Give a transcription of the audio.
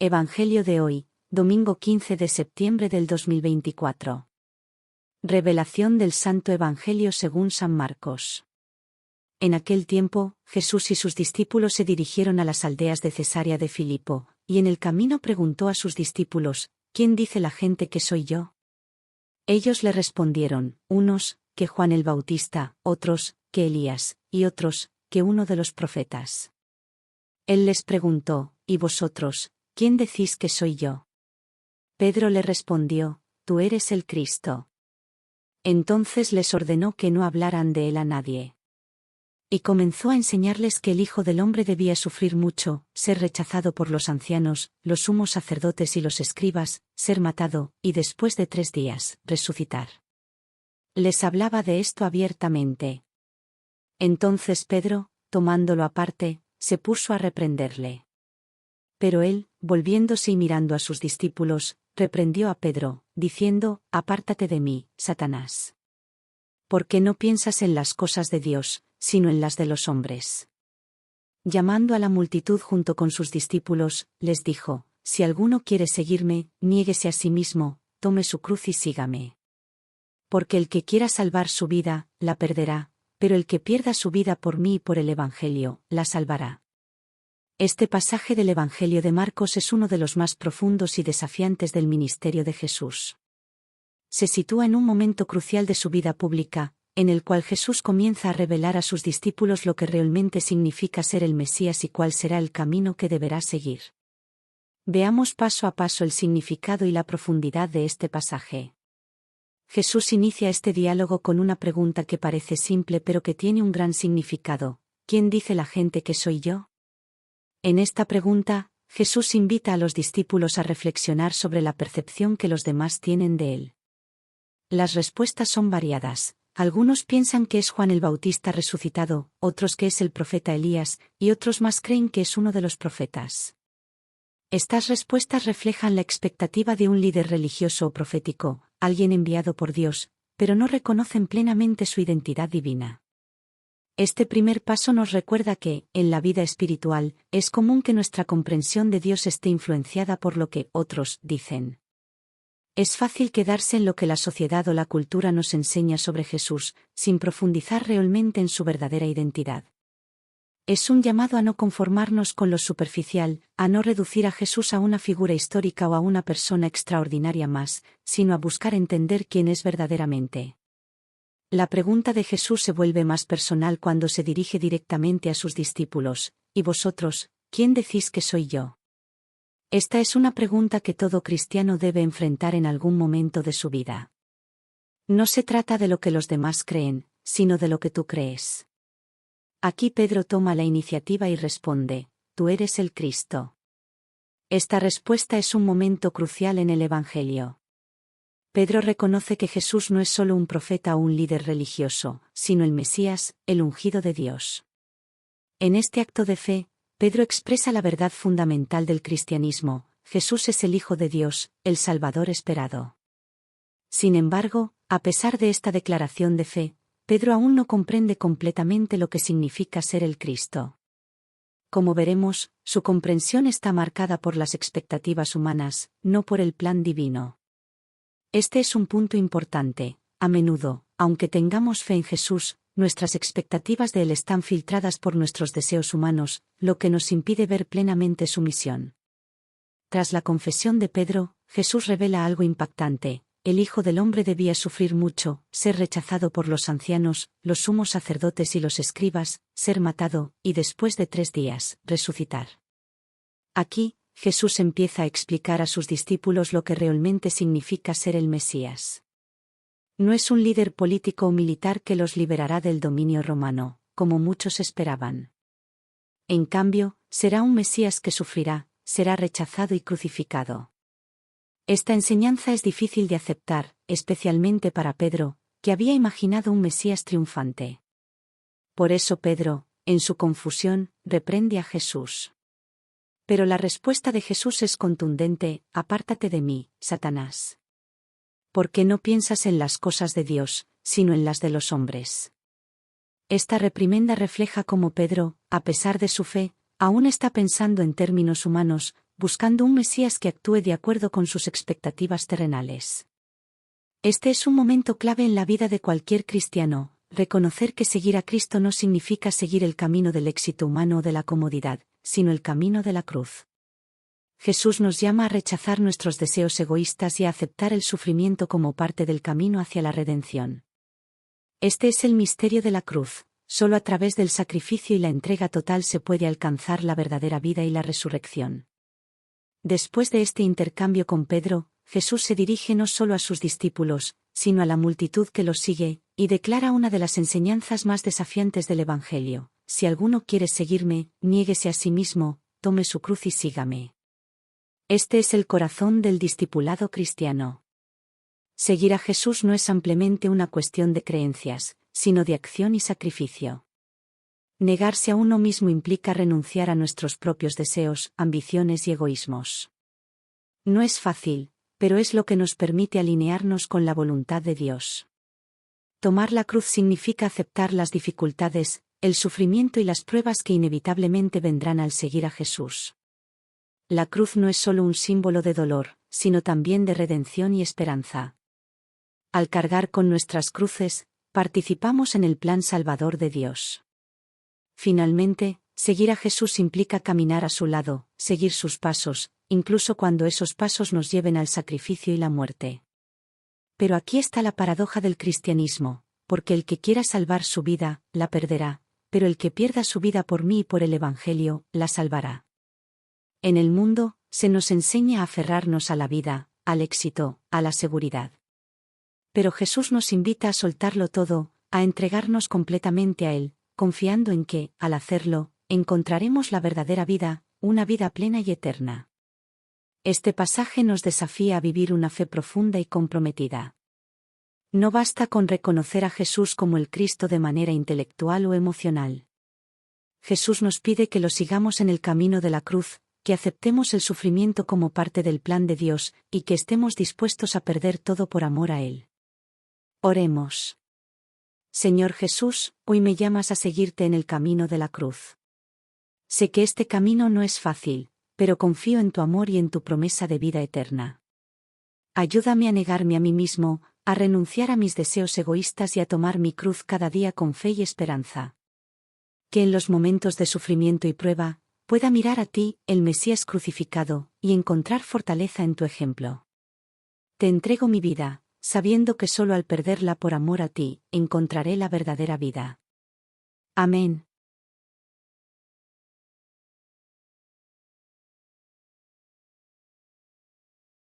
Evangelio de hoy, domingo 15 de septiembre del 2024. Revelación del Santo Evangelio según San Marcos. En aquel tiempo, Jesús y sus discípulos se dirigieron a las aldeas de Cesarea de Filipo, y en el camino preguntó a sus discípulos: ¿Quién dice la gente que soy yo? Ellos le respondieron: unos, que Juan el Bautista; otros, que Elías; y otros, que uno de los profetas. Él les preguntó: ¿Y vosotros, quién decís que soy yo? Pedro le respondió: Tú eres el Cristo. Entonces les ordenó que no hablaran de él a nadie. Y comenzó a enseñarles que el Hijo del Hombre debía sufrir mucho, ser rechazado por los ancianos, los sumos sacerdotes y los escribas, ser matado, y después de 3 días, resucitar. Les hablaba de esto abiertamente. Entonces Pedro, tomándolo aparte, se puso a reprenderle. Pero él, volviéndose y mirando a sus discípulos, reprendió a Pedro, diciendo: Apártate de mí, Satanás. Porque no piensas en las cosas de Dios, sino en las de los hombres. Llamando a la multitud junto con sus discípulos, les dijo: Si alguno quiere seguirme, niéguese a sí mismo, tome su cruz y sígame. Porque el que quiera salvar su vida, la perderá, pero el que pierda su vida por mí y por el Evangelio, la salvará. Este pasaje del Evangelio de Marcos es uno de los más profundos y desafiantes del ministerio de Jesús. Se sitúa en un momento crucial de su vida pública, en el cual Jesús comienza a revelar a sus discípulos lo que realmente significa ser el Mesías y cuál será el camino que deberá seguir. Veamos paso a paso el significado y la profundidad de este pasaje. Jesús inicia este diálogo con una pregunta que parece simple pero que tiene un gran significado: ¿Quién dice la gente que soy yo? En esta pregunta, Jesús invita a los discípulos a reflexionar sobre la percepción que los demás tienen de él. Las respuestas son variadas. Algunos piensan que es Juan el Bautista resucitado, otros que es el profeta Elías, y otros más creen que es uno de los profetas. Estas respuestas reflejan la expectativa de un líder religioso o profético, alguien enviado por Dios, pero no reconocen plenamente su identidad divina. Este primer paso nos recuerda que, en la vida espiritual, es común que nuestra comprensión de Dios esté influenciada por lo que otros dicen. Es fácil quedarse en lo que la sociedad o la cultura nos enseña sobre Jesús, sin profundizar realmente en su verdadera identidad. Es un llamado a no conformarnos con lo superficial, a no reducir a Jesús a una figura histórica o a una persona extraordinaria más, sino a buscar entender quién es verdaderamente. La pregunta de Jesús se vuelve más personal cuando se dirige directamente a sus discípulos: ¿Y vosotros, quién decís que soy yo? Esta es una pregunta que todo cristiano debe enfrentar en algún momento de su vida. No se trata de lo que los demás creen, sino de lo que tú crees. Aquí Pedro toma la iniciativa y responde: Tú eres el Cristo. Esta respuesta es un momento crucial en el Evangelio. Pedro reconoce que Jesús no es solo un profeta o un líder religioso, sino el Mesías, el ungido de Dios. En este acto de fe, Pedro expresa la verdad fundamental del cristianismo: Jesús es el Hijo de Dios, el Salvador esperado. Sin embargo, a pesar de esta declaración de fe, Pedro aún no comprende completamente lo que significa ser el Cristo. Como veremos, su comprensión está marcada por las expectativas humanas, no por el plan divino. Este es un punto importante. A menudo, aunque tengamos fe en Jesús, nuestras expectativas de él están filtradas por nuestros deseos humanos, lo que nos impide ver plenamente su misión. Tras la confesión de Pedro, Jesús revela algo impactante: el Hijo del Hombre debía sufrir mucho, ser rechazado por los ancianos, los sumos sacerdotes y los escribas, ser matado, y después de 3 días, resucitar. Aquí, Jesús empieza a explicar a sus discípulos lo que realmente significa ser el Mesías. No es un líder político o militar que los liberará del dominio romano, como muchos esperaban. En cambio, será un Mesías que sufrirá, será rechazado y crucificado. Esta enseñanza es difícil de aceptar, especialmente para Pedro, que había imaginado un Mesías triunfante. Por eso Pedro, en su confusión, reprende a Jesús. Pero la respuesta de Jesús es contundente: Apártate de mí, Satanás. Porque no piensas en las cosas de Dios, sino en las de los hombres. Esta reprimenda refleja cómo Pedro, a pesar de su fe, aún está pensando en términos humanos, buscando un Mesías que actúe de acuerdo con sus expectativas terrenales. Este es un momento clave en la vida de cualquier cristiano. Reconocer que seguir a Cristo no significa seguir el camino del éxito humano o de la comodidad, sino el camino de la cruz. Jesús nos llama a rechazar nuestros deseos egoístas y a aceptar el sufrimiento como parte del camino hacia la redención. Este es el misterio de la cruz. Solo a través del sacrificio y la entrega total se puede alcanzar la verdadera vida y la resurrección. Después de este intercambio con Pedro, Jesús se dirige no solo a sus discípulos, sino a la multitud que los sigue, y declara una de las enseñanzas más desafiantes del Evangelio: si alguno quiere seguirme, niéguese a sí mismo, tome su cruz y sígame. Este es el corazón del discipulado cristiano. Seguir a Jesús no es simplemente una cuestión de creencias, sino de acción y sacrificio. Negarse a uno mismo implica renunciar a nuestros propios deseos, ambiciones y egoísmos. No es fácil, pero es lo que nos permite alinearnos con la voluntad de Dios. Tomar la cruz significa aceptar las dificultades, el sufrimiento y las pruebas que inevitablemente vendrán al seguir a Jesús. La cruz no es solo un símbolo de dolor, sino también de redención y esperanza. Al cargar con nuestras cruces, participamos en el plan salvador de Dios. Finalmente, seguir a Jesús implica caminar a su lado, seguir sus pasos, incluso cuando esos pasos nos lleven al sacrificio y la muerte. Pero aquí está la paradoja del cristianismo, porque el que quiera salvar su vida, la perderá, pero el que pierda su vida por mí y por el Evangelio, la salvará. En el mundo, se nos enseña a aferrarnos a la vida, al éxito, a la seguridad. Pero Jesús nos invita a soltarlo todo, a entregarnos completamente a Él, confiando en que, al hacerlo, encontraremos la verdadera vida, una vida plena y eterna. Este pasaje nos desafía a vivir una fe profunda y comprometida. No basta con reconocer a Jesús como el Cristo de manera intelectual o emocional. Jesús nos pide que lo sigamos en el camino de la cruz, que aceptemos el sufrimiento como parte del plan de Dios, y que estemos dispuestos a perder todo por amor a Él. Oremos. Señor Jesús, hoy me llamas a seguirte en el camino de la cruz. Sé que este camino no es fácil, pero confío en tu amor y en tu promesa de vida eterna. Ayúdame a negarme a mí mismo, a renunciar a mis deseos egoístas y a tomar mi cruz cada día con fe y esperanza. Que en los momentos de sufrimiento y prueba, pueda mirar a ti, el Mesías crucificado, y encontrar fortaleza en tu ejemplo. Te entrego mi vida, sabiendo que solo al perderla por amor a ti, encontraré la verdadera vida. Amén.